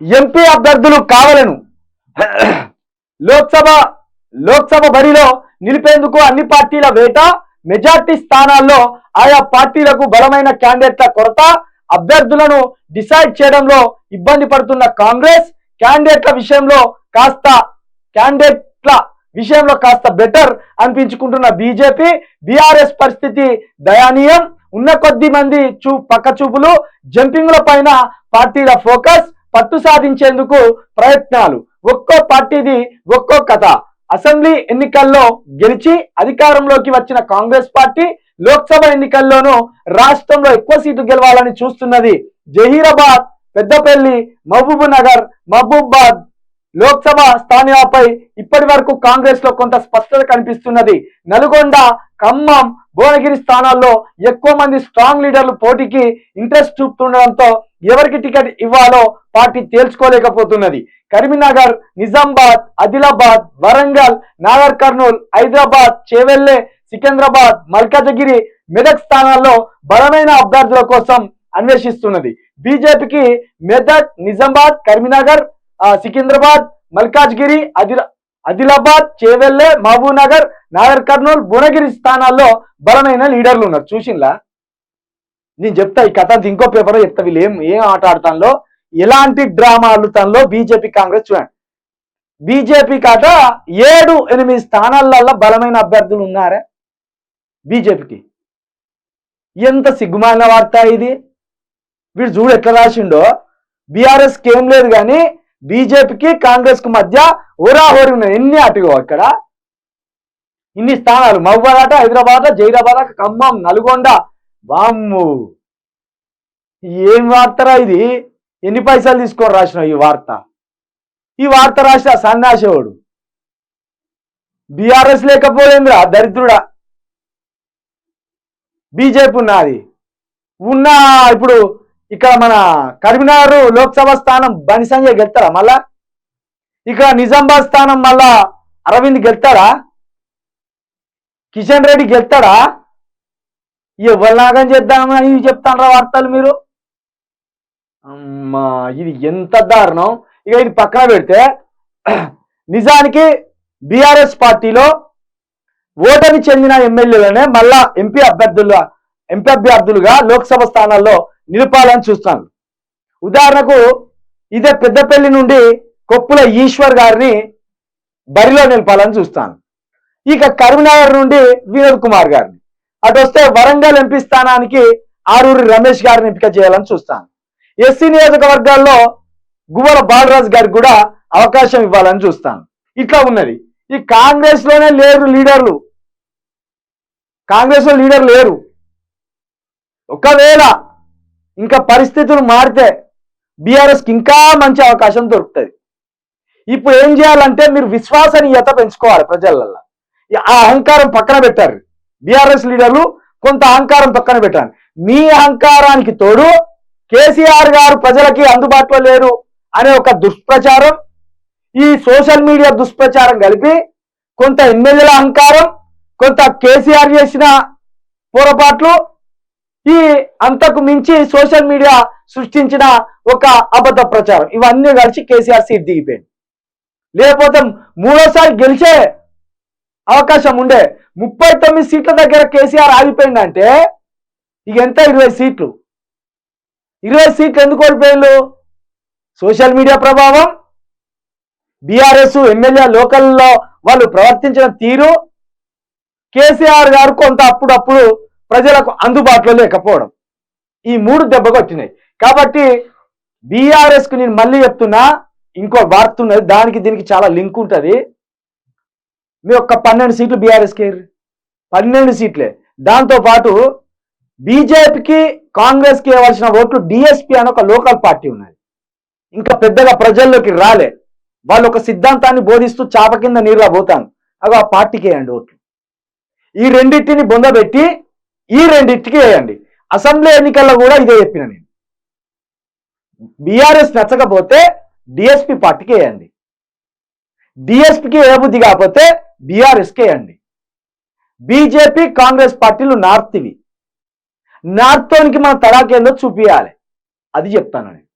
MP అభ్యర్థులు కావాలను లోక్సభ బరిలో నిలిపేందుకు అన్ని పార్టీల వేట, మెజార్టీ స్థానాల్లో ఆయా పార్టీలకు బలమైన క్యాండిడేట్ల కొరత, అభ్యర్థులను డిసైడ్ చేయడంలో ఇబ్బంది పడుతున్న కాంగ్రెస్, క్యాండిడేట్ల విషయంలో కాస్త బెటర్ అనిపించుకుంటున్న బీజేపీ, బీఆర్ఎస్ పరిస్థితి దయనీయం. ఉన్న కొద్ది మంది పక్క చూపులు, జంపింగ్ల పైన పార్టీల ఫోకస్, పట్టు సాధించేందుకు ప్రయత్నాలు. ఒక్కో పార్టీది ఒక్కో కథ. అసెంబ్లీ ఎన్నికల్లో గెలిచి అధికారంలోకి వచ్చిన కాంగ్రెస్ పార్టీ లోక్సభ ఎన్నికల్లోనూ రాష్ట్రంలో ఎక్కువ సీట్లు గెలవాలని చూస్తున్నది. జహీరాబాద్, పెద్దపల్లి, మహబూబాబాద్ లోక్సభ స్థానాలపై ఇప్పటి వరకు కాంగ్రెస్ లో కొంత స్పష్టత కనిపిస్తున్నది. నల్గొండ, ఖమ్మం, భువనగిరి స్థానాల్లో ఎక్కువ మంది స్ట్రాంగ్ లీడర్లు పోటీకి ఇంట్రెస్ట్ చూపుతుండడంతో ఎవరికి టికెట్ ఇవ్వాలో పార్టీ తేల్చుకోలేకపోతున్నది. కరీంనగర్, నిజామాబాద్, ఆదిలాబాద్, వరంగల్, నాగర్ కర్నూల్, హైదరాబాద్, చేవెళ్లే, సికింద్రాబాద్, మల్కాజ్గిరి, మెదక్ స్థానాల్లో బలమైన అభ్యర్థుల కోసం అన్వేషిస్తున్నది. బీజేపీకి మెదక్, నిజామాబాద్, కరీంనగర్, సికింద్రాబాద్, మల్కాజ్గిరి, ఆదిలాబాద్, చేవెళ్లే, మహబూబ్ నగర్, నాగర్ కర్నూల్, భువనగిరి స్థానాల్లో బలమైన లీడర్లు ఉన్నారు. చూసింలా? నేను చెప్తా ఈ కథ ఇంకో పేపర్ చెప్తా. వీళ్ళు ఏం ఆట ఆడతాలో, ఎలాంటి డ్రామా ఆడుతాలో బీజేపీ కాంగ్రెస్ చూడండి. బీజేపీ కాట 7-8 స్థానాలలో బలమైన అభ్యర్థులు ఉన్నారా బీజేపీకి? ఎంత సిగ్గుమాలిన వార్త ఇది. వీడు చూడు ఎట్లా రాసిండో. బీఆర్ఎస్కి ఏం లేదు కానీ బీజేపీకి కాంగ్రెస్ కు మధ్య హోరాహోరీ ఉన్నాయి. ఎన్ని అటుగో అక్కడ ఇన్ని స్థానాలు. మహబూబాబాద్, హైదరాబాద్, జహీరాబాద్, ఖమ్మం, నల్గొండ. వామ్ము, ఏం వార్తరా ఇది? ఎన్ని పైసలు తీసుకొని రాసిన ఈ వార్త రాసిన సన్నాసేవాడు. బీఆర్ఎస్ లేకపోయిందిరా దరిద్రుడా. బీజేపీ ఉన్నది ఉన్నా. ఇప్పుడు ఇక్కడ మన కరీంనగర్ లోక్సభ స్థానం బండి సంజయ్ గెలుతారా? మళ్ళా ఇక్కడ నిజామాబాద్ స్థానం మళ్ళా అరవింద్ గెలుతాడా? కిషన్ రెడ్డి గెలుతాడా? ఎవరిలాగా చేద్దామని చెప్తానరా వార్తలు మీరు. అమ్మా, ఇది ఎంత దారుణం. ఇక ఇది పక్కన పెడితే నిజానికి బీఆర్ఎస్ పార్టీలో ఓటమి చెందిన ఎమ్మెల్యేలనే మళ్ళా ఎంపీ అభ్యర్థులుగా లోక్సభ స్థానాల్లో నిలపాలని చూస్తాను. ఉదాహరణకు ఇదే పెద్దపల్లి నుండి కొప్పుల ఈశ్వర్ గారిని బరిలో నిలపాలని చూస్తాను. ఇక కరీంనగర్ నుండి వినోద్ కుమార్ గారిని, అటు వస్తే వరంగల్ ఎంపీ స్థానానికి ఆరూరి రమేష్ గారిని ఎంపిక చేయాలని చూస్తాను. ఎస్సీ నియోజకవర్గాల్లో గువ్వల బాలరాజు గారికి కూడా అవకాశం ఇవ్వాలని చూస్తాను. ఇట్లా ఉన్నది. ఈ కాంగ్రెస్ లోనే లేరు లీడర్లు. కాంగ్రెస్ లో లీడర్ లేరు. ఒకవేళ ఇంకా పరిస్థితులు మారితే బీఆర్ఎస్కి ఇంకా మంచి అవకాశం దొరుకుతుంది. ఇప్పుడు ఏం చేయాలంటే మీరు విశ్వసనీయత పెంచుకోవాలి ప్రజలలో. ఆ అహంకారం పక్కన పెట్టారు బీఆర్ఎస్ లీడర్లు. కొంత అహంకారం పక్కన పెట్టారు. మీ అహంకారానికి తోడు కేసీఆర్ గారు ప్రజలకి అందుబాటులో లేరు అనే ఒక దుష్ప్రచారం, ఈ సోషల్ మీడియా దుష్ప్రచారం కలిపి కొంత ఎమ్మెల్యేల అహంకారం, కొంత కేసీఆర్ చేసిన పొరపాట్లు, ఈ అంతకు మించి సోషల్ మీడియా సృష్టించిన ఒక అబద్ధ ప్రచారం, ఇవన్నీ కలిసి కేసీఆర్ సీట్ దిగిపోయింది. లేకపోతే మూడోసారి గెలిచే అవకాశం ఉండే. 39 సీట్ల దగ్గర కేసీఆర్ ఆగిపోయిందంటే ఇక ఎంత? 20 సీట్లు. 20 సీట్లు ఎందుకు ఓడిపోయిండు? సోషల్ మీడియా ప్రభావం, బీఆర్ఎస్ ఎమ్మెల్యే లోకల్లో వాళ్ళు ప్రవర్తించిన తీరు, కేసీఆర్ గారు కొంత అప్పుడప్పుడు ప్రజలకు అందుబాటులో లేకపోవడం, ఈ 3 దెబ్బ కొట్టినాయి. కాబట్టి బీఆర్ఎస్ కు నేను మళ్ళీ చెప్తున్నా, ఇంకో వార్త ఉన్నది, దానికి దీనికి చాలా లింక్ ఉంటుంది. మీ ఒక్క 12 సీట్లు బీఆర్ఎస్కి 12 సీట్లే. దాంతోపాటు బీజేపీకి కాంగ్రెస్కి ఇవ్వాల్సిన ఓట్లు డిఎస్పీ అని ఒక లోకల్ పార్టీ ఉన్నది. ఇంకా పెద్దగా ప్రజల్లోకి రాలే. వాళ్ళు ఒక సిద్ధాంతాన్ని బోధిస్తూ చాప కింద నీరులా పోతాను. అవి ఆ పార్టీకి వేయండి ఓట్లు. ఈ రెండింటిని బొందబెట్టి ఈ రెండింటికి వేయండి. అసెంబ్లీ ఎన్నికల్లో కూడా ఇదే చెప్పిన నేను. బీఆర్ఎస్ నచ్చకపోతే డిఎస్పీ పార్టీకి వేయండి. డిఎస్పీకి ఏ బుద్ధి కాకపోతే బీఆర్ఎస్కి వేయండి. బీజేపీ కాంగ్రెస్ పార్టీలు నార్త్వి. నార్త్కి మన తడాకేందో చూపియాలి. అది చెప్తాను నేను.